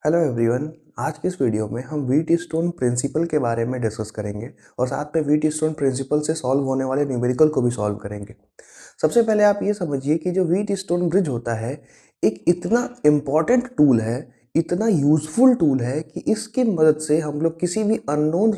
Hello everyone. आज के इस वीडियो में हम व्हीट स्टोन प्रिंसिपल के बारे में डिस्कस करेंगे और साथ में व्हीट स्टोन प्रिंसिपल से सॉल्व होने वाले न्यूमेरिकल को भी सॉल्व करेंगे। सबसे पहले आप ये समझिए कि जो व्हीट स्टोन ब्रिज होता है एक इतना इम्पॉर्टेंट टूल है, इतना यूजफुल टूल है कि इसकी मदद से हम लोग किसी भी अननोन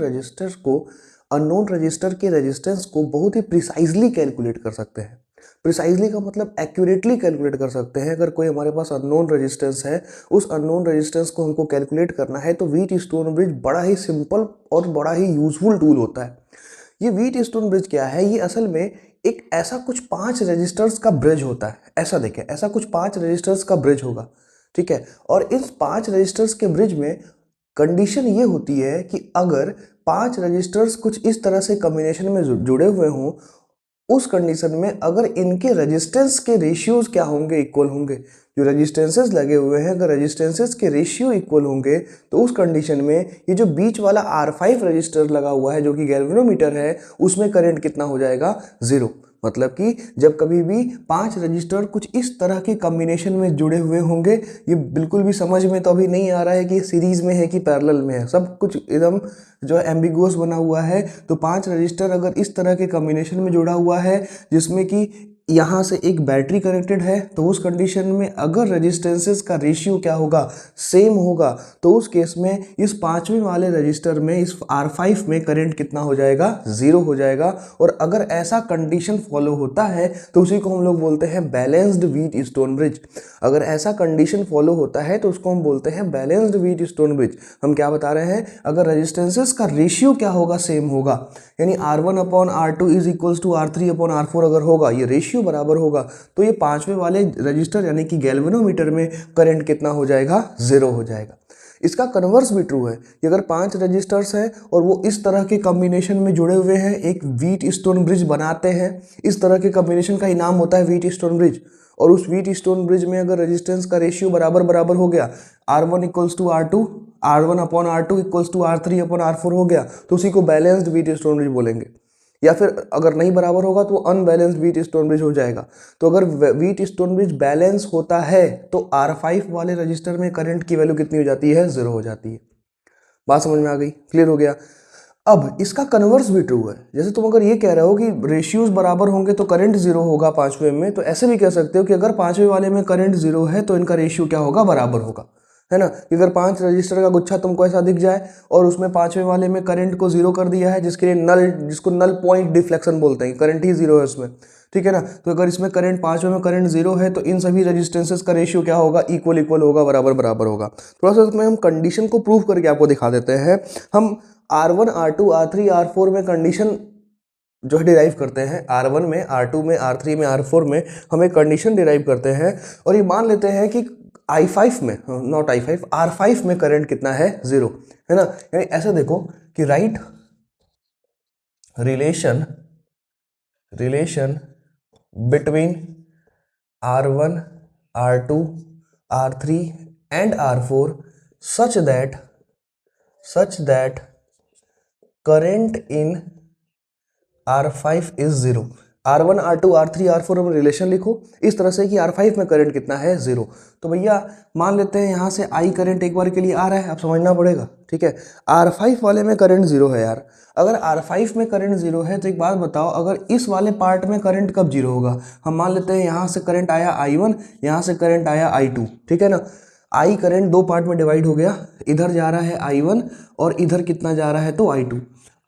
रजिस्टर के रेजिस्टेंस को बहुत ही प्रिसाइजली कैलकुलेट कर सकते हैं। प्रिसाइजली का मतलब एक्यूरेटली कैलकुलेट कर सकते हैं। अगर कोई हमारे पास अननोन रेजिस्टेंस है, उस अननोन रेजिस्टेंस को हमको कैलकुलेट करना है तो व्हीट स्टोन ब्रिज बड़ा ही सिंपल और बड़ा ही यूजफुल टूल होता है। ये व्हीट स्टोन ब्रिज क्या है? ये असल में एक ऐसा कुछ 5 रजिस्टर्स का ब्रिज होता है। ऐसा देखें, ऐसा कुछ 5 रजिस्टर्स का ब्रिज होगा, ठीक है। और इस 5 रजिस्टर्स के ब्रिज में कंडीशन ये होती है कि अगर 5 रजिस्टर्स कुछ इस तरह से कॉम्बिनेशन में जुड़े हुए हों, उस कंडीशन में अगर इनके रेजिस्टेंस के रेशियोज क्या होंगे, इक्वल होंगे। जो रेजिस्टेंसेस लगे हुए हैं, अगर रेजिस्टेंसेस के रेशियो इक्वल होंगे तो उस कंडीशन में ये जो बीच वाला R5 रजिस्टर लगा हुआ है जो कि गैल्वेनोमीटर है, उसमें करंट कितना हो जाएगा? 0। मतलब कि जब कभी भी 5 रजिस्टर कुछ इस तरह के कॉम्बिनेशन में जुड़े हुए होंगे, ये बिल्कुल भी समझ में तो अभी नहीं आ रहा है कि सीरीज में है कि पैरेलल में है, सब कुछ एकदम जो है एम्बिगुअस बना हुआ है। तो 5 रजिस्टर अगर इस तरह के कॉम्बिनेशन में जुड़ा हुआ है जिसमें कि यहाँ से एक बैटरी कनेक्टेड है, तो उस कंडीशन में अगर रेजिस्टेंसेस का रेशियो क्या होगा? सेम होगा। तो उस केस में इस 5वें वाले रजिस्टर में, इस R5 में करंट कितना हो जाएगा? 0 हो जाएगा। और अगर ऐसा कंडीशन फॉलो होता है तो उसी को हम लोग बोलते हैं बैलेंस्ड व्हीट स्टोन ब्रिज। अगर ऐसा कंडीशन फॉलो होता है तो उसको हम बोलते हैं बैलेंस्ड व्हीट स्टोन ब्रिज। हम क्या बता रहे हैं? अगर रेजिस्टेंसेस का रेशियो क्या होगा? सेम होगा। यानी R1/R2 is equals to R3/R4 अगर होगा, ये रेशियो बराबर होगा, तो ये 5वें वाले रजिस्टर यानी कि गैल्वेनोमीटर में करंट कितना हो जाएगा? 0 हो जाएगा। इसका कन्वर्स भी ट्रू है कि अगर 5 रजिस्टर्स हैं और वो इस तरह के कॉम्बिनेशन में जुड़े हुए हैं, एक व्हीट स्टोन ब्रिज बनाते हैं। इस तरह के कॉम्बिनेशन का ही नाम होता है व्हीट स्टोन ब्रिज। और उस व्हीट स्टोन ब्रिज में अगर रेजिस्टेंस का रेशियो बराबर बराबर हो गया, R1/R2, R1/R2 equals to R3/R4 हो गया, तो उसी को बैलेंस्ड व्हीट स्टोन ब्रिज बोलेंगे। या फिर अगर नहीं बराबर होगा तो अनबैलेंस्ड व्हीट स्टोन ब्रिज हो जाएगा। तो अगर व्हीट स्टोन ब्रिज बैलेंस होता है तो R5 वाले रजिस्टर में करंट की वैल्यू कितनी हो जाती है? 0 हो जाती है। बात समझ में आ गई? क्लियर हो गया? अब इसका कन्वर्स भी ट्रू है। जैसे तुम अगर ये कह रहे हो कि रेशियोज बराबर होंगे तो करंट 0 होगा 5वें में, तो ऐसे भी कह सकते हो कि अगर 5वें वाले में करंट 0 है तो इनका रेशियो क्या होगा? बराबर होगा, है ना। कि अगर 5 रजिस्टर का गुच्छा तुमको ऐसा दिख जाए और उसमें 5वें वाले में करंट को 0 कर दिया है, जिसको नल पॉइंट डिफ्लेक्शन बोलते हैं, करंट ही 0 है उसमें, ठीक है ना। तो अगर इसमें करंट 5वें में करंट 0 है तो इन सभी रेजिस्टेंसेस का रेशियो क्या होगा? इक्वल इक्वल होगा, बराबर बराबर होगा। थोड़ा सा इसमें हम कंडीशन को प्रूव करके आपको दिखा देते हैं। हम R1, R2, R3, R4 में कंडीशन जो है डिराइव करते हैं। R1 में, R2 में, R3 में, R4 में हम एक कंडीशन डिराइव करते हैं और ये मान लेते हैं कि I5 में, नॉट I5, R5 में करंट कितना है? 0, है ना। यानी ऐसे देखो कि right relation between R1, R2, R3 and R4 such that current in R5 is 0। R1, R2, R3, R4 में रिलेशन लिखो इस तरह से कि R5 में करंट कितना है? 0। तो भैया मान लेते हैं यहाँ से I करंट एक बार के लिए आ रहा है, अब समझना पड़ेगा, ठीक है। R5 वाले में करंट 0 है यार। अगर R5 में करंट 0 है तो एक बात बताओ, अगर इस वाले पार्ट में करंट कब 0 होगा? हम मान लेते हैं यहाँ से करंट आया I1, यहाँ से करंट आया I2, ठीक है ना। I करंट दो पार्ट में डिवाइड हो गया, इधर जा रहा है I1 और इधर कितना जा रहा है? तो I2।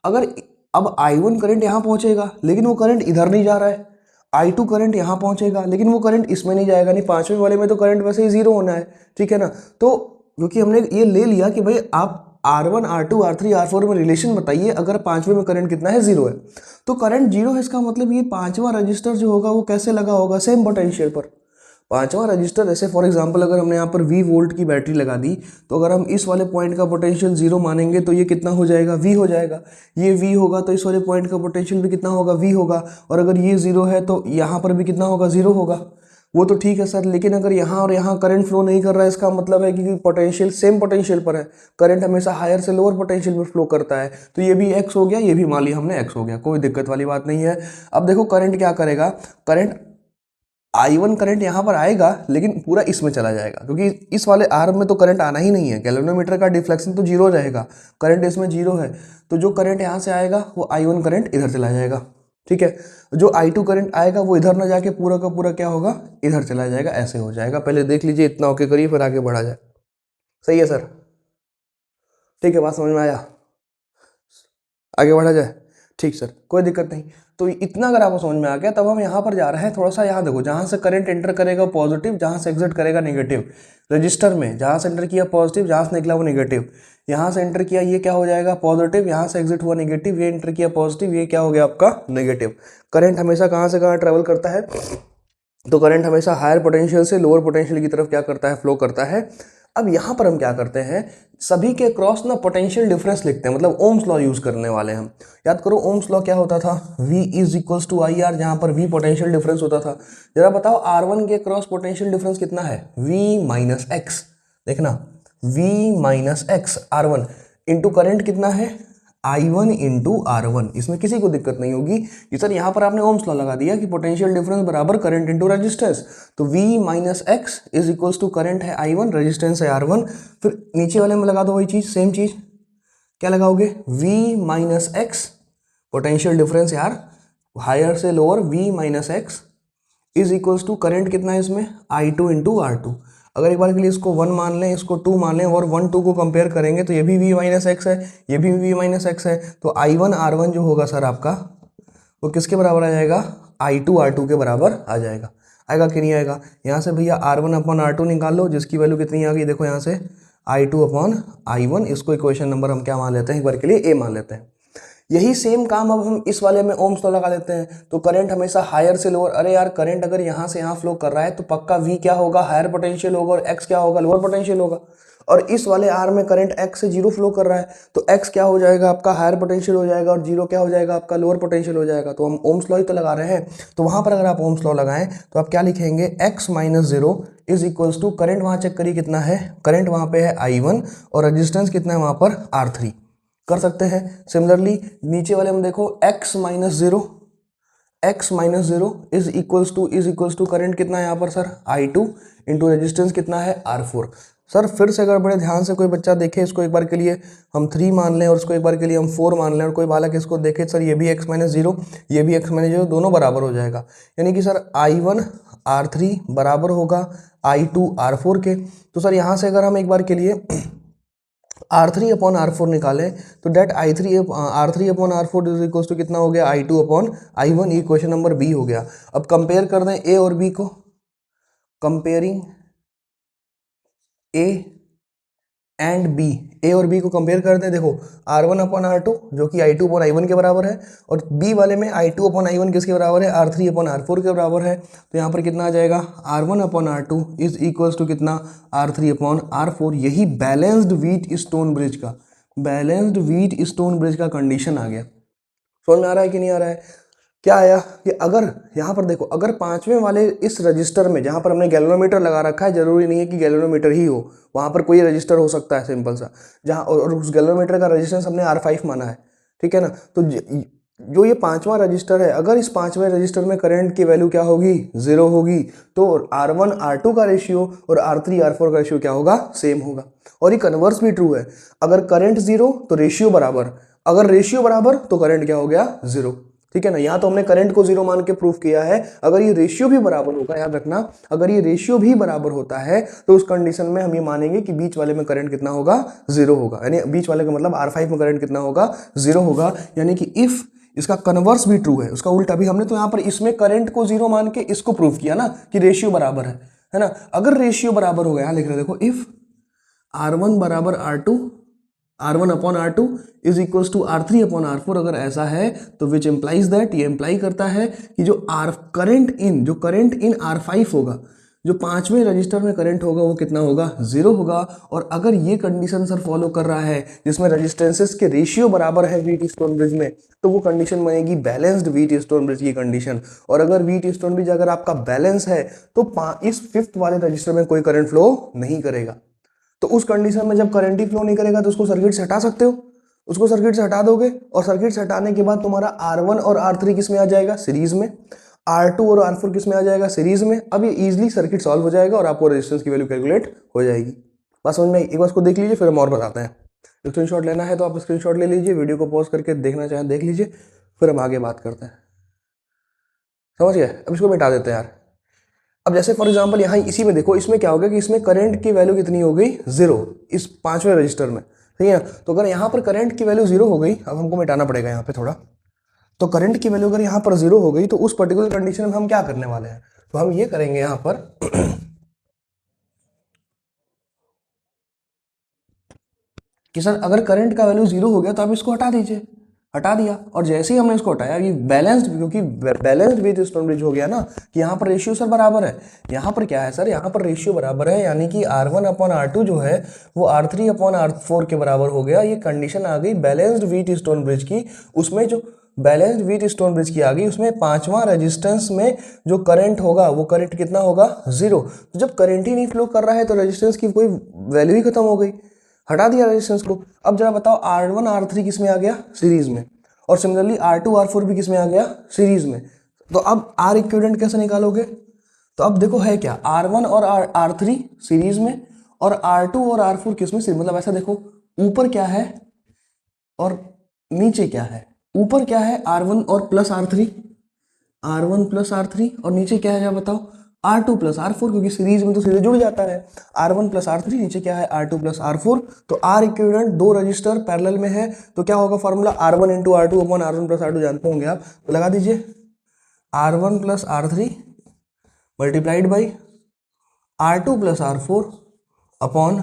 अगर अब I1 करंट यहाँ पहुंचेगा लेकिन वो करंट इधर नहीं जा रहा है, I2 करंट यहाँ पहुंचेगा लेकिन वो करंट इसमें नहीं जाएगा, नहीं 5वें वाले में तो करंट वैसे ही 0 होना है, ठीक है ना। तो क्योंकि हमने ये ले लिया कि भाई आप R1, R2, R3, R4 में रिलेशन बताइए, अगर 5वें में करंट कितना है? 0 है। तो करंट 0 है, इसका मतलब ये 5वां रजिस्टर जो होगा वो कैसे लगा होगा? सेम पोटेंशियल पर। 5वां रजिस्टर, जैसे फॉर एग्जांपल अगर हमने यहाँ पर V वोल्ट की बैटरी लगा दी, तो अगर हम इस वाले पॉइंट का पोटेंशियल 0 मानेंगे तो ये कितना हो जाएगा? V हो जाएगा। ये V होगा तो इस वाले पॉइंट का पोटेंशियल भी कितना होगा? V होगा। और अगर ये 0 है तो यहाँ पर भी कितना होगा? 0 होगा। वो तो ठीक है सर, लेकिन अगर यहाँ और यहाँ करंट फ्लो नहीं कर रहा है, इसका मतलब है कि पोटेंशियल सेम पोटेंशियल पर है। करंट हमेशा हायर से लोअर पोटेंशियल पर फ्लो करता है, तो ये भी x हो गया, ये भी मान लिया हमने x हो गया, कोई दिक्कत वाली बात नहीं है। अब देखो करंट क्या करेगा। करंट I1 करंट यहाँ पर आएगा लेकिन पूरा इसमें चला जाएगा, क्योंकि इस वाले आर्म में तो करंट आना ही नहीं है, गैल्वेनोमीटर का डिफ्लेक्शन तो जीरो रहेगा, करंट इसमें जीरो है, तो जो करंट यहाँ से आएगा वो I1 करंट इधर चला जाएगा, ठीक है। जो I2 करंट आएगा वो इधर ना जाके पूरा का पूरा क्या होगा, इधर चला जाएगा, ऐसे हो जाएगा। पहले देख लीजिए, इतना ओके करिए फिर आगे बढ़ा जाए। सही है सर, ठीक है, बात समझ में आया, आगे बढ़ा जाए। ठीक सर, कोई दिक्कत नहीं। तो इतना अगर आपको समझ में आ गया, तब हम यहाँ पर जा रहे हैं, थोड़ा सा यहाँ देखो, जहाँ से करंट एंटर करेगा पॉजिटिव, जहाँ से एग्जिट करेगा नेगेटिव, रजिस्टर में जहाँ से एंटर किया पॉजिटिव, जहाँ से निकला वो नेगेटिव, यहाँ से एंटर किया ये क्या हो जाएगा पॉजिटिव, यहाँ से एग्जिट हुआ नेगेटिव, ये एंटर किया पॉजिटिव, ये क्या हो गया आपका नेगेटिव। करंट हमेशा कहाँ से कहाँ ट्रेवल करता है, तो करंट हमेशा हायर पोटेंशियल से लोअर पोटेंशियल की तरफ क्या करता है, फ्लो करता है। अब यहाँ पर हम क्या करते हैं, सभी के क्रॉस ना पोटेंशियल डिफरेंस लिखते हैं, मतलब ओम्स लॉ यूज करने वाले हैं हम। याद करो ओम्स लॉ क्या होता था, V is equals to I R, जहाँ पर V पोटेंशियल डिफरेंस होता था। जरा बताओ R1 के क्रॉस पोटेंशियल डिफरेंस कितना है, V माइनस एक्स, देखना V minus x R1 into current कितना है, I1 इंटू R1। इसमें किसी को दिक्कत नहीं होगी कि सर यहाँ पर आपने ओम्स लॉ लगा दिया कि पोटेंशियल डिफरेंस बराबर करंट इंटू रेजिस्टेंस, तो V minus X is equals to current है I1, रेजिस्टेंस है R1। फिर नीचे वाले में लगा दो वही चीज़, सेम चीज़, क्या लगाओगे, V minus X, potential difference यार हायर से lower, V minus X is equals to current कितना है इसमें, I2 इंटू R2। अगर एक बार के लिए इसको 1 मान लें, इसको 2 मान लें, और 1 2 को कंपेयर करेंगे तो ये भी V माइनस एक्स है, ये भी V माइनस एक्स है, तो I1 R1 जो होगा सर आपका वो किसके बराबर आ जाएगा, I2 R2 के बराबर आ जाएगा। आएगा कि नहीं आएगा, यहाँ से भैया R1 अपॉन R2 निकाल लो, जिसकी वैल्यू कितनी आ गई, देखो यहाँ से I2 अपॉन I1, इसको इक्वेशन नंबर हम क्या मान लेते हैं, एक बार के लिए A मान लेते हैं। यही सेम काम अब हम इस वाले में ओम्स लॉ लगा लेते हैं, तो करंट हमेशा हायर से लोअर, अरे यार करंट अगर यहाँ से यहाँ फ्लो कर रहा है तो पक्का V क्या होगा, हायर पोटेंशियल होगा, और X क्या होगा, लोअर पोटेंशियल होगा। और इस वाले R में करंट X से जीरो फ्लो कर रहा है, तो X क्या हो जाएगा आपका, हायर पोटेंशियल हो जाएगा, और जीरो क्या हो जाएगा आपका, लोअर पोटेंशियल हो जाएगा। तो हम ओम्स लॉ ही तो लगा रहे हैं, तो वहाँ पर अगर आप ओम्स लॉ लगाएं तो आप क्या लिखेंगे, X minus zero is equals to, current वहाँ चेक करिए कितना है, करंट वहाँ पे है I1 और रजिस्टेंस कितना है वहाँ पर R3, कर सकते हैं। सिमिलरली नीचे वाले में देखो x minus zero is equals to current कितना है यहाँ पर सर, I2 इंटू रेजिस्टेंस कितना है R4। सर फिर से अगर बड़े ध्यान से कोई बच्चा देखे इसको, एक बार के लिए हम 3 मान लें और उसको एक बार के लिए हम 4 मान लें, और कोई बालक इसको देखे सर ये भी x माइनस जीरो, ये भी x माइनस जीरो, दोनों बराबर हो जाएगा, यानी कि सर I1 R3 बराबर होगा I2 R4 के। तो सर यहाँ से अगर हम एक बार के लिए R3 अपॉन R4 निकालें तो that R3 upon R4 is equals to कितना हो गया, I2 अपॉन I1, ये क्वेश्चन नंबर बी हो गया। अब कंपेयर कर दें A और B को, comparing A and B, A और B को कंपेयर करते हैं, देखो R1 अपॉन R2 जो कि I2 अपॉन I1 के बराबर है, और B वाले में I2 अपॉन I1 किसके बराबर है, R3 अपॉन R4 के बराबर है। तो यहाँ पर कितना आ जाएगा, R1 upon R2 is equals to कितना, R3 अपॉन R4। यही बैलेंस्ड व्हीट स्टोन ब्रिज का, बैलेंस्ड व्हीट स्टोन ब्रिज का कंडीशन आ गया। समझ में आ रहा है कि नहीं आ रहा है, क्या आया कि अगर यहाँ पर देखो, अगर पांचवें वाले इस रजिस्टर में जहाँ पर हमने गैल्वेनोमीटर लगा रखा है, जरूरी नहीं है कि गैल्वेनोमीटर ही हो, वहाँ पर कोई रजिस्टर हो सकता है सिंपल सा, जहाँ और उस गैल्वेनोमीटर का रेजिस्टेंस हमने R5 माना है, ठीक है ना। तो जो ये पांचवा रजिस्टर है, अगर इस पांचवें रजिस्टर में करंट की वैल्यू क्या होगी, 0 होगी, तो R1 R2 का रेशियो और R3 R4 का रेशियो क्या होगा, सेम होगा। और ये कन्वर्स भी ट्रू है, अगर करंट 0 तो रेशियो बराबर, अगर रेशियो बराबर तो करंट क्या हो गया, 0, ठीक है ना। यहाँ तो हमने करंट को 0 मान के प्रूफ किया है, अगर ये रेशियो भी बराबर होगा, याद रखना, अगर ये रेशियो भी बराबर होता है तो उस कंडीशन में हम ये मानेंगे कि बीच वाले में करंट कितना होगा, 0 होगा, यानी बीच वाले का मतलब R5 में करंट कितना होगा, 0 होगा। यानी कि इफ इसका कन्वर्स भी ट्रू है, उसका उल्टा भी, हमने तो यहाँ पर इसमें करंट को 0 मान के इसको प्रूफ किया ना कि रेशियो बराबर है ना। अगर रेशियो बराबर हो गया, यहाँ लिख रहे देखो, इफ R1 बराबर R1 upon R2 is equals to R3 upon R4, अगर ऐसा है तो विच इम्प्लाइज दैट, ये इम्प्लाई करता है कि जो करंट इन R5 होगा, जो पांचवें रजिस्टर में करंट होगा वो कितना होगा, 0 होगा। और अगर ये कंडीशन सर फॉलो कर रहा है जिसमें रजिस्टेंसेस के रेशियो बराबर है व्हीट स्टोन ब्रिज में, तो वो कंडीशन बनेगी बैलेंस्ड व्हीट स्टोन ब्रिज की कंडीशन। और अगर व्हीट स्टोन ब्रिज अगर आपका बैलेंस है तो इस 5th वाले रजिस्टर में कोई करंट फ्लो नहीं करेगा। तो उस कंडीशन में जब करंट ही फ्लो नहीं करेगा तो उसको सर्किट से हटा सकते हो, उसको सर्किट से हटा दोगे, और सर्किट से हटाने के बाद तुम्हारा R1 और R3 किस में आ जाएगा, सीरीज में। R2 और R4 किस में आ जाएगा, सीरीज में। अब ये इजीली सर्किट सॉल्व हो जाएगा और आपको रेजिस्टेंस की वैल्यू कैलकुलेट हो जाएगी। बस समझ में, एक बार इसको देख लीजिए, फिर हम और बताते हैं। स्क्रीनशॉट लेना है तो आप स्क्रीनशॉट ले लीजिए, वीडियो को पॉज करके देखना चाहें देख लीजिए, फिर हम आगे बात करते हैं। समझ गए? अब इसको मिटा देते हैं यार। अब जैसे फॉर एग्जांपल यहाँ इसी में देखो, इसमें क्या हो गया कि इसमें करंट की वैल्यू कितनी हो गई, 0, इस 5वें रजिस्टर में, ठीक है। तो अगर यहाँ पर करंट की वैल्यू 0 हो गई, अब हमको मिटाना पड़ेगा यहाँ पे थोड़ा। तो करंट की वैल्यू अगर यहाँ पर 0 हो गई तो उस पर्टिकुलर कंडीशन में हम क्या करने वाले हैं, तो हम ये करेंगे यहाँ पर कि सर अगर करंट का वैल्यू 0 हो गया तो आप इसको हटा दीजिए। हटा दिया, और जैसे ही हमने इसको हटाया, ये बैलेंस्ड, क्योंकि बैलेंस्ड विद स्टोन ब्रिज हो गया ना, कि यहाँ पर रेशियो सर बराबर है। यहाँ पर क्या है सर, यहाँ पर रेशियो बराबर है, यानी कि R1/R2 जो है वो R3/R4 के बराबर हो गया। ये कंडीशन आ गई बैलेंस्ड विद स्टोन ब्रिज की। उसमें जो बैलेंस्ड विद स्टोन ब्रिज की आ गई, उसमें 5वां रेजिस्टेंस में जो करंट होगा वो करंट कितना होगा, 0। तो जब करंट ही नहीं फ्लो कर रहा है तो रेजिस्टेंस की कोई वैल्यू ही खत्म हो गई, हटा दिया रेजिस्टेंस को। अब जरा बताओ, R1 R3 किस में आ गया, सीरीज में, और सिमिलरली R2 R4 भी किस में आ गया, सीरीज में। तो अब R इक्विवेलेंट कैसे निकालोगे, तो अब देखो है क्या, R1 और R3 सीरीज में, और R2 और R4 किस में, मतलब ऐसा देखो, ऊपर क्या है और नीचे क्या है। ऊपर क्या है, R1 और plus R3, R1 plus R3, और नीचे क्या है जरा बताओ, R2 प्लस R4, क्योंकि सीरीज में तो सीधे जुड़ जाता है। R1 प्लस R3, नीचे क्या है, R2 प्लस R4। तो R इक्विवेलेंट, दो रजिस्टर पैरेलल में है, तो क्या होगा formula, R1 into R2 upon R1 plus R2 जानते होंगे आप, तो लगा दीजिए R1 plus R3 multiplied by R2 plus R4 upon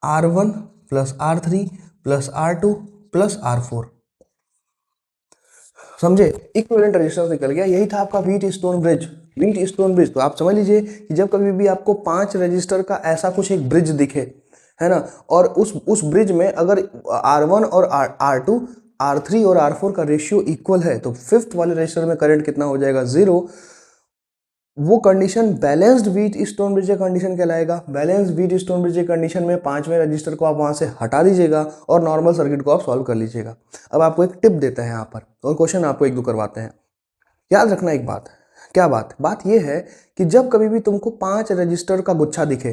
R1 plus R3 plus R2 plus R4। समझे, इक्विवेलेंट रेजिस्टेंस निकल गया। यही था आपका wheat stone bridge. Wheat stone bridge, तो आप समझ लीजिए कि जब कभी भी आपको 5 रजिस्टर का ऐसा कुछ एक ब्रिज दिखे, है ना, और उस ब्रिज में अगर R1 और R2, R3 और R4 का रेशियो इक्वल है, तो 5th वाले रजिस्टर में करंट कितना हो जाएगा, 0। वो condition balanced Wheatstone bridge condition कहलाएगा। Balanced Wheatstone bridge condition में 5वें रजिस्टर को आप वहां से हटा दीजिएगा और नॉर्मल सर्किट को आप सॉल्व कर लीजिएगा। अब आपको एक टिप देते हैं यहाँ पर, और क्वेश्चन आपको एक दो करवाते हैं। याद रखना एक बात, क्या बात ये है कि जब कभी भी तुमको 5 रजिस्टर का गुच्छा दिखे,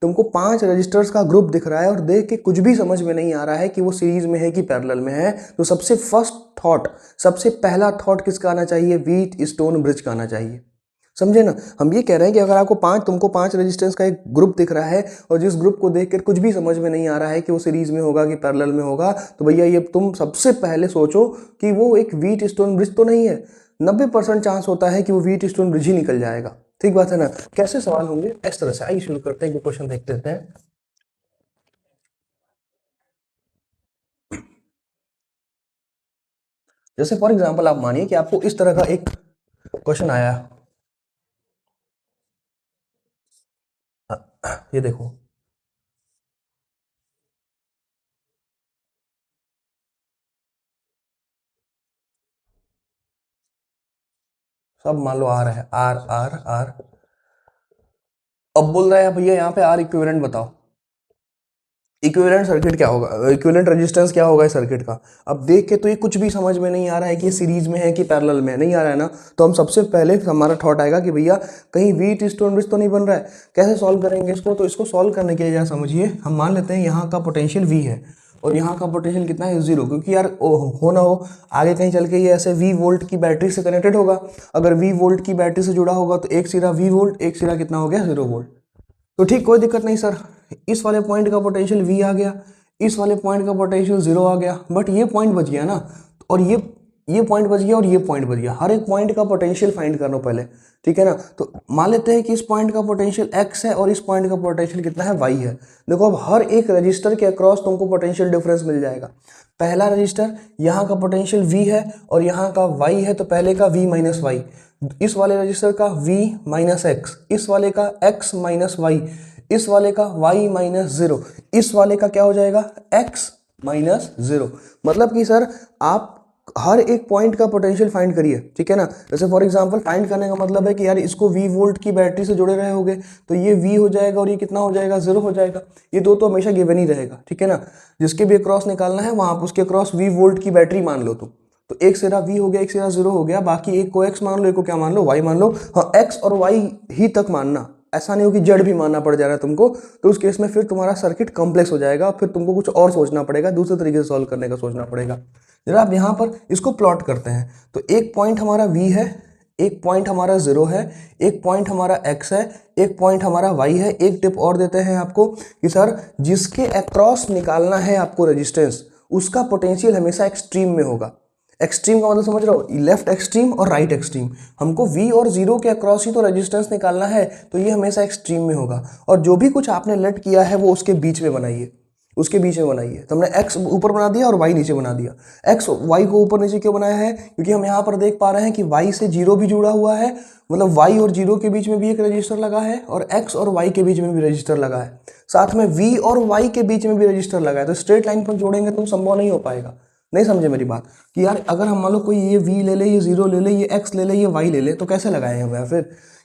तुमको 5 रजिस्टर्स का ग्रुप दिख रहा है और देख के कुछ भी समझ में नहीं आ रहा है कि वो सीरीज में है कि पैरेलल में है, तो सबसे फर्स्ट थॉट, सबसे पहला थॉट किसका आना चाहिए, व्हीट स्टोन ब्रिज का आना चाहिए। समझे ना, हम ये कह रहे हैं कि अगर आपको तुमको 5 रेजिस्टेंस का एक ग्रुप दिख रहा है और जिस ग्रुप को देखकर कुछ भी समझ में नहीं आ रहा है कि वो सीरीज में होगा कि पैरेलल में होगा, तो भैया ये तुम सबसे पहले सोचो कि वो एक व्हीट स्टोन ब्रिज तो नहीं है। 90% चांस होता है कि वो व्हीट स्टोन ब्रिज ही निकल जाएगा। ठीक बात है ना। कैसे सवाल होंगे, इस तरह से। आइए शुरू करते हैं, क्वेश्चन देख लेते हैं। जैसे फॉर एग्जाम्पल आप मानिए कि आपको इस तरह का एक क्वेश्चन आया, ये देखो, सब मान लो आर है, आर आर आर। अब बोल रहा है भैया यहाँ पे आर इक्विवेलेंट बताओ। इक्विवेलेंट सर्किट क्या होगा, इक्विवेलेंट रेजिस्टेंस क्या होगा इस सर्किट का। अब देख के तो ये कुछ भी समझ में नहीं आ रहा है कि ये सीरीज में है कि पैरेलल में है, नहीं आ रहा है ना। तो हम सबसे पहले हमारा थॉट आएगा कि भैया कहीं व्हीट स्टोन ब्रिज तो नहीं बन रहा है। कैसे सॉल्व करेंगे इसको, तो इसको सॉल्व करने के लिए जरा समझिए, हम मान लेते हैं यहाँ का पोटेंशियल V है और यहाँ का पोटेंशियल कितना है, 0, क्योंकि यार हो ना हो आगे कहीं चल के ये ऐसे V वोल्ट की बैटरी से कनेक्टेड होगा। अगर V वोल्ट की बैटरी से जुड़ा होगा तो एक सिरा V वोल्ट, एक सिरा कितना हो गया, 0 वोल्ट। तो ठीक, कोई दिक्कत नहीं सर, इस वाले पॉइंट का पोटेंशियल V आ गया, इस वाले पॉइंट का पोटेंशियल 0 आ गया, बट ये पॉइंट बच गया ना, और ये पॉइंट बच गया और ये पॉइंट बच गया। हर एक पॉइंट का पोटेंशियल फाइंड करना पहले, ठीक है ना। तो मान लेते हैं कि इस पॉइंट का पोटेंशियल x है और इस पॉइंट का पोटेंशियल कितना है, y है। देखो अब हर एक रजिस्टर के अक्रॉस तुमको पोटेंशियल डिफरेंस मिल जाएगा। पहला रजिस्टर यहाँ का पोटेंशियल V है और यहाँ का y है, तो पहले का V माइनस वाई, इस वाले रजिस्टर का V माइनस एक्स, इस वाले का x माइनस वाई, इस वाले का y माइनस 0, इस वाले का क्या हो जाएगा, x माइनस 0। मतलब कि सर आप हर एक पॉइंट का पोटेंशियल फाइंड करिए, ठीक है ना। जैसे फॉर एग्जांपल फाइंड करने का मतलब है कि यार इसको V वोल्ट की बैटरी से जुड़े रहे होगे, तो ये V हो जाएगा और ये कितना हो जाएगा, 0 हो जाएगा। ये दो तो हमेशा गिवन ही रहेगा, ठीक है ना। जिसके भी क्रॉस निकालना है वहां आप उसके क्रॉस V वोल्ट की बैटरी मान लो तुम, तो एक सिरा v हो गया, एक सिरा 0 हो गया, बाकी एक को x मान लो, एक को क्या मान लो, y मान लो। हाँ, x और y ही तक मानना, ऐसा नहीं हो कि जेड भी मानना पड़ जा रहा है तुमको, तो उस केस में फिर तुम्हारा सर्किट कॉम्प्लेक्स हो जाएगा, फिर तुमको कुछ और सोचना पड़ेगा, दूसरे तरीके से सॉल्व करने का सोचना पड़ेगा। जरा आप यहाँ पर इसको प्लॉट करते हैं, तो एक पॉइंट हमारा v है, एक पॉइंट हमारा 0 है, एक पॉइंट हमारा x है, एक पॉइंट हमारा y है। एक टिप और देते हैं आपको कि सर जिसके अक्रॉस निकालना है आपको रेजिस्टेंस, उसका पोटेंशियल हमेशा एक्सट्रीम में होगा। एक्सट्रीम का मतलब समझ रहे हो, लेफ्ट एक्सट्रीम और राइट एक्सट्रीम। हमको v और 0 के अक्रॉस ही तो रेजिस्टेंस निकालना है, तो ये हमेशा एक्सट्रीम में होगा। और जो भी कुछ आपने लेट किया है वो उसके बीच में बनाइए, उसके बीच में बनाइए। तो हमने x ऊपर बना दिया और y नीचे बना दिया। x y को ऊपर नीचे क्यों बनाया है, क्योंकि हम यहाँ पर देख पा रहे हैं कि y से 0 भी जुड़ा हुआ है, मतलब y और 0 के बीच में भी एक रजिस्टर लगा है, और x और y के बीच में भी रजिस्टर लगा है, साथ में v और y के बीच में भी रजिस्टर लगा है। तो स्ट्रेट लाइन पर जोड़ेंगे तो संभव नहीं हो पाएगा। नहीं समझे मेरी बात, कि यार अगर हम मान लो कोई ये v ले ले, ये 0 ले ले, ये x ले ले, ये y ले ले, तो कैसे लगाए हम फिर,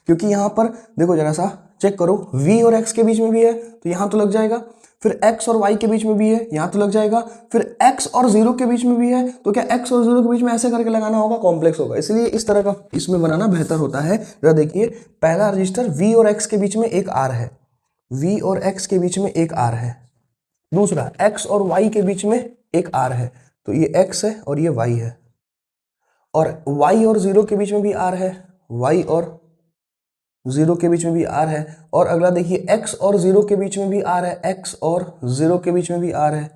क्योंकि यहाँ पर देखो जरा सा चेक करो, v और x के बीच में भी है तो यहाँ तो लग जाएगा, फिर x और y के बीच में भी है, यहाँ तो लग जाएगा, फिर x और 0 के बीच में भी है, तो क्या x और 0 के बीच में ऐसे करके लगाना होगा, कॉम्प्लेक्स होगा, इसलिए इस तरह का इसमें बनाना बेहतर होता है। जरा देखिए, पहला रजिस्टर v और x के बीच में एक r है, v और x के बीच में एक r है। दूसरा x और y के बीच में एक r है, तो ये x है और ये y है। और y और 0 के बीच में भी r है, y और 0 के बीच में भी r है। और अगला देखिए, x और 0 के बीच में भी r है, x और 0 के बीच में भी r है।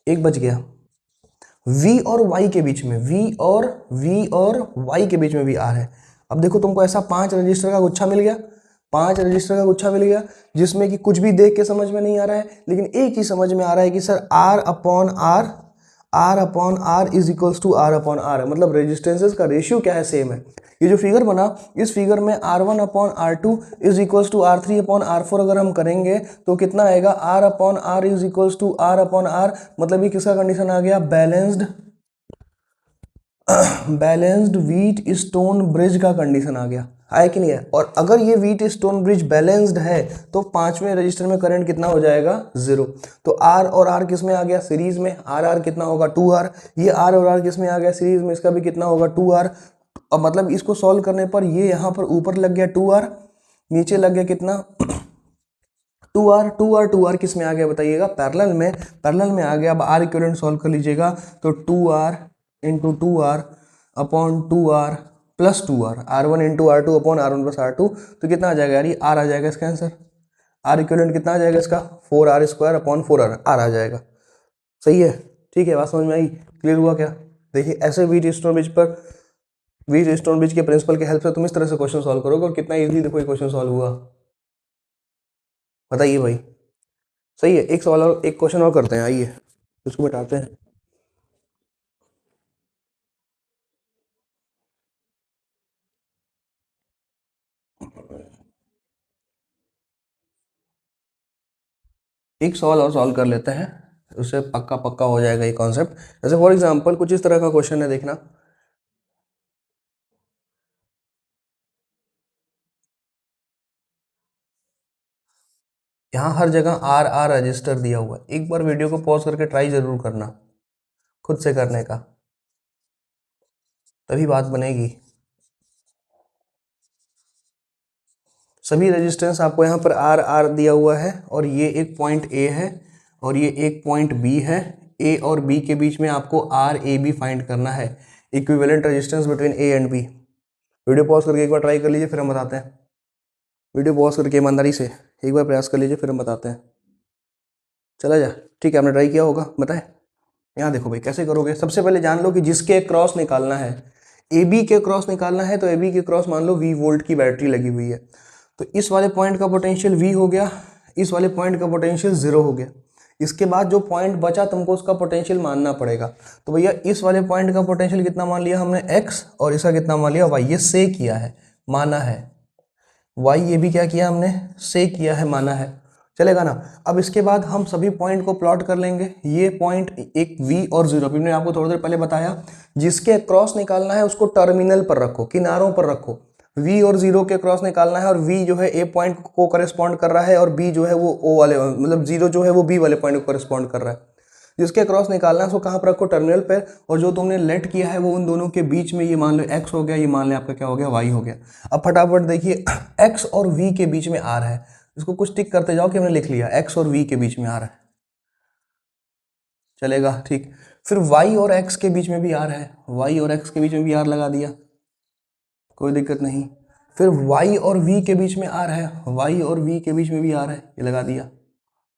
एक बच गया, v और y के बीच में, v और y के बीच में भी r है। अब देखो तुमको ऐसा 5 रजिस्टर का गुच्छा मिल गया, 5 रजिस्टर का गुच्छा मिल गया, जिसमें कि कुछ भी देख के समझ में नहीं आ रहा है, लेकिन एक ही समझ में आ रहा है कि sir r upon r is equals to r upon r है, मतलब रेजिस्टेंसेस का रेशियो क्या है, सेम है। ये जो फिगर बना, इस फिगर में r1 upon r2 is equals to r3 upon r4 अगर हम करेंगे तो कितना आएगा, r upon r is equals to r upon r, मतलब ये किसका कंडीशन आ गया, बैलेंस्ड व्हीट स्टोन ब्रिज का कंडीशन आ गया, है कि नहीं है। और अगर ये व्हीट स्टोन ब्रिज बैलेंस्ड है तो पांचवें रजिस्टर में करंट कितना हो जाएगा, 0। तो R और R किस में आ गया, सीरीज में, R कितना होगा 2R। ये R और R किस में आ गया, सीरीज में, इसका भी कितना होगा 2R। अब मतलब इसको सॉल्व करने पर ये यहाँ पर ऊपर लग गया 2R, नीचे लग गया कितना 2R किस में आ गया बताइएगा, पैरेलल में आ गया। अब R इक्विवेलेंट सॉल्व कर लीजिएगा, तो 2R into 2R upon 2R plus 2R, R1 into R2 upon R1 plus R2, तो कितना आ जाएगा यार, ये R आ जाएगा इसका आंसर। R इक्विवेलेंट कितना आ जाएगा इसका, 4R स्क्वायर अपॉन 4R आ जाएगा। सही है, ठीक है, बात समझ में आई, क्लियर हुआ क्या। देखिए ऐसे व्हीट स्टोन ब्रिज के प्रिंसिपल की हेल्प से तुम इस तरह से क्वेश्चन सॉल्व करोगे, और कितना इजीली देखो ये क्वेश्चन सॉल्व हुआ, बताइए भाई। सही है, एक सवाल और, एक क्वेश्चन और करते हैं, आइए इसको मिटाते हैं। एक सवाल और सॉल्व कर लेते हैं, उससे पक्का पक्का हो जाएगा ये कॉन्सेप्ट। जैसे फॉर एग्जांपल कुछ इस तरह का क्वेश्चन है, देखना। यहाँ हर जगह आर आर रजिस्टर दिया हुआ है। एक बार वीडियो को पॉज करके ट्राई जरूर करना खुद से करने का, तभी बात बनेगी। सभी रेजिस्टेंस आपको यहाँ पर आर आर दिया हुआ है, और ये एक पॉइंट ए है और ये एक पॉइंट बी है। ए और बी के बीच में आपको आर ए बी फाइंड करना है, equivalent resistance between A and B. Video pause करके एक बार ट्राई कर लीजिए, फिर हम बताते हैं। वीडियो पॉज करके ईमानदारी से एक बार प्रयास कर लीजिए, फिर हम बताते हैं। चला जा, ठीक है, आपने ट्राई किया होगा, बताएं। यहाँ देखो भाई, कैसे करोगे, सबसे पहले जान लो कि जिसके क्रॉस निकालना है, ए बी के क्रॉस निकालना है, तो ए बी के क्रॉस मान लो V वोल्ट की बैटरी लगी हुई है, तो इस वाले पॉइंट का पोटेंशियल V हो गया, इस वाले पॉइंट का पोटेंशियल 0 हो गया। इसके बाद जो पॉइंट बचा तुमको उसका पोटेंशियल मानना पड़ेगा। तो भैया इस वाले पॉइंट का पोटेंशियल कितना मान लिया हमने, x, और इसका कितना मान लिया, y। ये से किया है, माना है, y ये भी क्या किया हमने, से किया है, माना है, चलेगा ना। अब इसके बाद हम सभी पॉइंट को प्लॉट कर लेंगे। ये पॉइंट एक v और 0, मैंने आपको थोड़ी देर पहले बताया, जिसके क्रॉस निकालना है उसको टर्मिनल पर रखो, किनारों पर रखो। v और 0 के क्रॉस निकालना है, और v जो है a पॉइंट को करेस्पॉन्ड कर रहा है, और b जो है वो o वाले, मतलब 0 जो है वो b वाले पॉइंट को करेस्पॉन्ड कर रहा है। जिसके क्रॉस निकालना है उसको कहाँ पर रखो, टर्मिनल पर, और जो तुमने लेट किया है वो उन दोनों के बीच में, ये मान लो x हो गया, ये मान लो आपका क्या हो गया, y हो गया। अब फटाफट देखिए x और v के बीच में r है, इसको कुछ टिक करते जाओ कि हमने लिख लिया x और v के बीच में r है, चलेगा ठीक। फिर y और x के बीच में भी r है, y और x के बीच में भी r लगा दिया, कोई दिक्कत नहीं। फिर y और v के बीच में r है, y और v के बीच में भी r है, ये लगा दिया,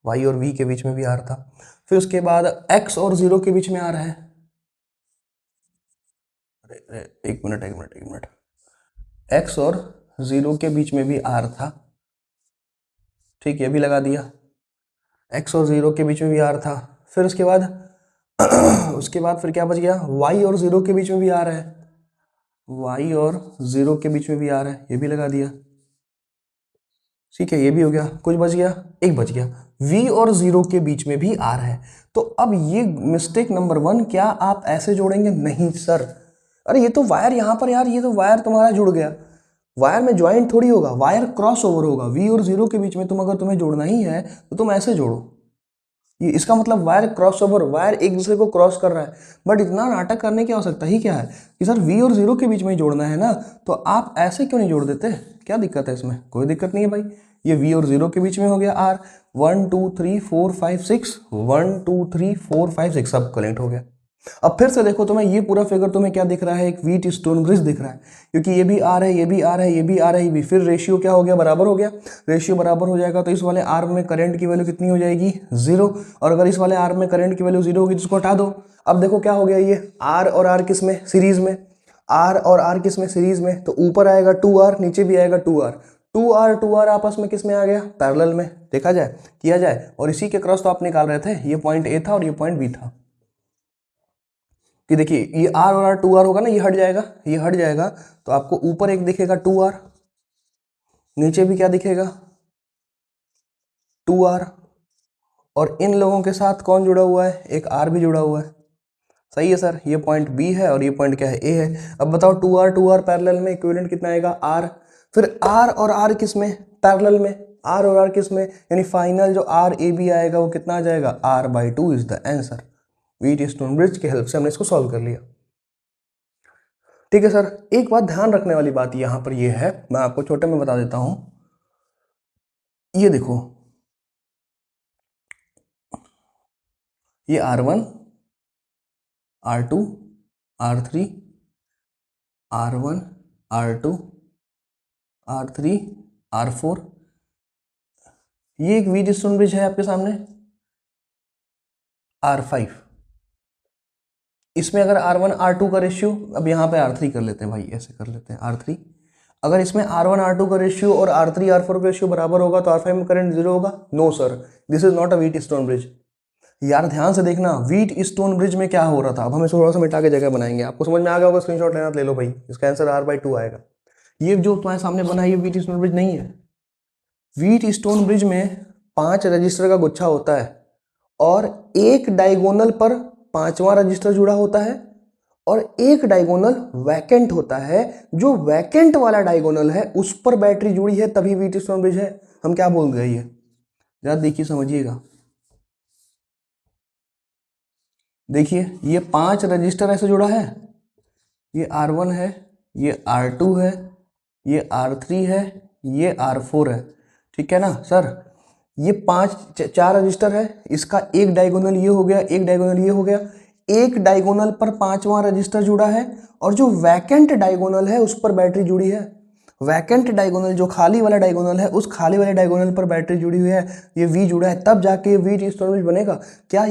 y और v के बीच में भी r था। फिर उसके बाद x और 0 के बीच में r है, अरे एक मिनट, x और 0 के बीच में भी r था, ठीक, ये भी लगा दिया, x और 0 के बीच में भी r था। फिर उसके बाद उसके बाद फिर क्या बच गया, y और 0 के बीच में भी r है, y और 0 के बीच में भी r है, ये भी लगा दिया, ठीक है, ये भी हो गया। कुछ बच गया, एक बच गया, v और 0 के बीच में भी r है। तो अब ये मिस्टेक नंबर 1, क्या आप ऐसे जोड़ेंगे? नहीं सर, अरे ये तो वायर यहाँ पर यार, ये तो वायर तुम्हारा जुड़ गया, वायर में ज्वाइंट थोड़ी होगा, वायर क्रॉस ओवर होगा। v और 0 के बीच में तुम अगर तुम्हें जोड़ना ही है तो तुम ऐसे जोड़ो, ये इसका मतलब वायर क्रॉस ओवर, वायर एक दूसरे को क्रॉस कर रहा है। बट इतना नाटक करने की आवश्यकता ही क्या है कि सर v और 0 के बीच में ही जोड़ना है ना, तो आप ऐसे क्यों नहीं जोड़ देते? क्या दिक्कत है इसमें? कोई दिक्कत नहीं है भाई, ये v और 0 के बीच में हो गया r, 1 2 3 4 5 6, 1 2 3 4 5 6 सब कनेक्ट हो गया। अब फिर से देखो तुम्हें ये पूरा फिगर तुम्हें क्या दिख रहा है, एक व्हीट स्टोन ब्रिज दिख रहा है, क्योंकि ये भी आर है, ये भी आर है, ये भी आर है, ये भी। फिर रेशियो क्या हो गया, बराबर हो गया। रेशियो बराबर हो जाएगा तो इस वाले आर्म में करंट की वैल्यू कितनी हो जाएगी, 0, और अगर इस वाले आर्म में करंट की वैल्यू 0 होगी तो उसको हटा दो। अब देखो क्या हो गया, ये आर और आर किस में, सीरीज में, आर और आर किस में, सीरीज में, तो ऊपर आएगा 2r, नीचे भी आएगा 2r, 2r आपस में किस में आ गया, पैरेलल में, देखा जाए, किया जाए। और इसी के क्रॉस तो आप निकाल रहे थे, ये पॉइंट ए था और ये पॉइंट बी था, कि देखिए ये r और r 2r होगा ना, ये हट जाएगा, ये हट जाएगा, तो आपको ऊपर एक दिखेगा 2r, नीचे भी क्या दिखेगा 2r, और इन लोगों के साथ कौन जुड़ा हुआ है, एक r भी जुड़ा हुआ है। सही है सर, ये पॉइंट b है और ये पॉइंट क्या है, a है। अब बताओ 2r पैरेलल में इक्विवेलेंट कितना आएगा, r। फिर r और r किस में, पैरेलल में, r और r किस में, यानी फाइनल जो r a b आएगा वो कितना आ जाएगा, r/2 is the answer. Wheat stone bridge की हेल्प से हमने इसको सॉल्व कर लिया। ठीक है सर, एक बात ध्यान रखने वाली बात यहाँ पर ये है, मैं आपको छोटे में बता देता हूं, ये देखो, ये R1 R2 R3 R1 R2 R3 R4, ये एक व्हीट स्टोन ब्रिज है आपके सामने, R5। इसमें अगर R1 R2 का रेशियो, अब यहाँ पे R3 कर लेते हैं भाई, ऐसे कर लेते हैं R3, अगर इसमें R1 R2 का रेशियो और R3 R4 का रेशियो बराबर होगा तो R5 में करंट 0 होगा। No sir, this is not a Wheatstone bridge. यार ध्यान से देखना, व्हीट स्टोन ब्रिज में क्या हो रहा था। अब हम इसको थोड़ा सा मिटा के जगह बनाएंगे, आपको समझ में आ गया होगा, स्क्रीनशॉट लेना ले लो भाई, इसका आंसर R/2 आएगा। ये जो तुम्हारे सामने बना है ये व्हीट स्टोन ब्रिज नहीं है। व्हीट स्टोन ब्रिज में 5 रजिस्टर का गुच्छा होता है और एक डायगोनल पर 5वां रजिस्टर जुड़ा होता है और एक डायगोनल वैकेंट होता है। जो वैकेंट वाला डायगोनल है उस पर बैटरी जुड़ी है, तभी व्हीट स्टोन ब्रिज है। हम क्या बोल गए, ये जरा देखिए, समझिएगा। देखिए ये 5 रजिस्टर ऐसे जुड़ा है, ये R1 है, ये R2 है, ये R3 है, ये R4 है, ठीक है ना सर। ये 4 रजिस्टर है, इसका एक डायगोनल ये हो गया, एक डायगोनल ये हो गया, एक डायगोनल पर 5वां रजिस्टर जुड़ा है और जो वैकेंट डायगोनल है उस पर बैटरी जुड़ी है। वैकेंट डायगोनल, जो खाली वाला डायगोनल है, उस खाली वाले डायगोनल पर बैटरी जुड़ी हुई है, ये V जुड़ा है, तब जाके ये व्हीट स्टोन ब्रिज बनेगा। क्या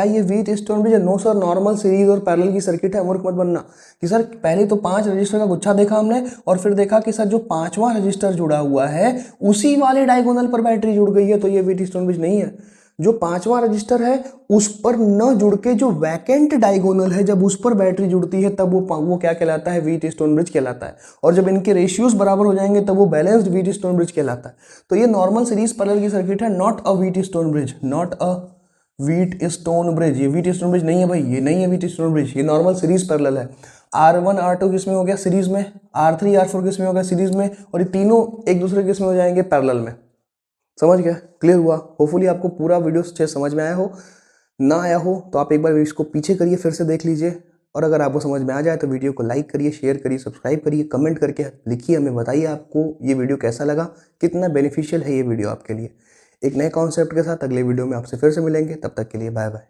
ये व्हीट स्टोन ब्रिज है? नो सर, नॉर्मल सीरीज और पैरेलल की सर्किट है, मूर्ख मत बनना कि सर पहले तो 5 रजिस्टर का गुच्छा देखा हमने और फिर देखा कि सर जो 5वां रजिस्टर जुड़ा हुआ है उसी वाले डायगोनल पर बैटरी जुड़ गई है, तो ये व्हीट स्टोन ब्रिज नहीं है। जो 5वां रजिस्टर है उस पर न जुड़ के जो वैकेंट डायगोनल है, जब उस पर बैटरी जुड़ती है तब वो क्या कहलाता है, व्हीट स्टोन ब्रिज कहलाता है। और जब इनके रेशियोज बराबर हो जाएंगे तब वो बैलेंस्ड व्हीट स्टोन ब्रिज कहलाता है। तो ये नॉर्मल सीरीज पैरेलल की सर्किट है, not a Wheatstone bridge, not a Wheatstone bridge. ये व्हीट स्टोन ब्रिज नहीं है भाई, ये नहीं है व्हीट स्टोन ब्रिज, ये नॉर्मल सीरीज पैरेलल है। R1 R2 किस में हो गया, सीरीज में, R3 R4 किस में हो गया, सीरीज में, और ये तीनों एक दूसरे किस में हो जाएंगे, पैरेलल में। समझ गया, क्लियर हुआ? होपफुली आपको पूरा वीडियो अच्छे समझ में आया हो। ना आया हो तो आप एक बार इसको पीछे करिए, फिर से देख लीजिए, और अगर आपको समझ में आ जाए तो वीडियो को लाइक करिए, शेयर करिए, सब्सक्राइब करिए, कमेंट करके लिखिए, हमें बताइए आपको ये वीडियो कैसा लगा, कितना बेनिफिशियल है ये वीडियो आपके लिए। एक नए कॉन्सेप्ट के साथ अगले वीडियो में आपसे फिर से मिलेंगे, तब तक के लिए बाय बाय।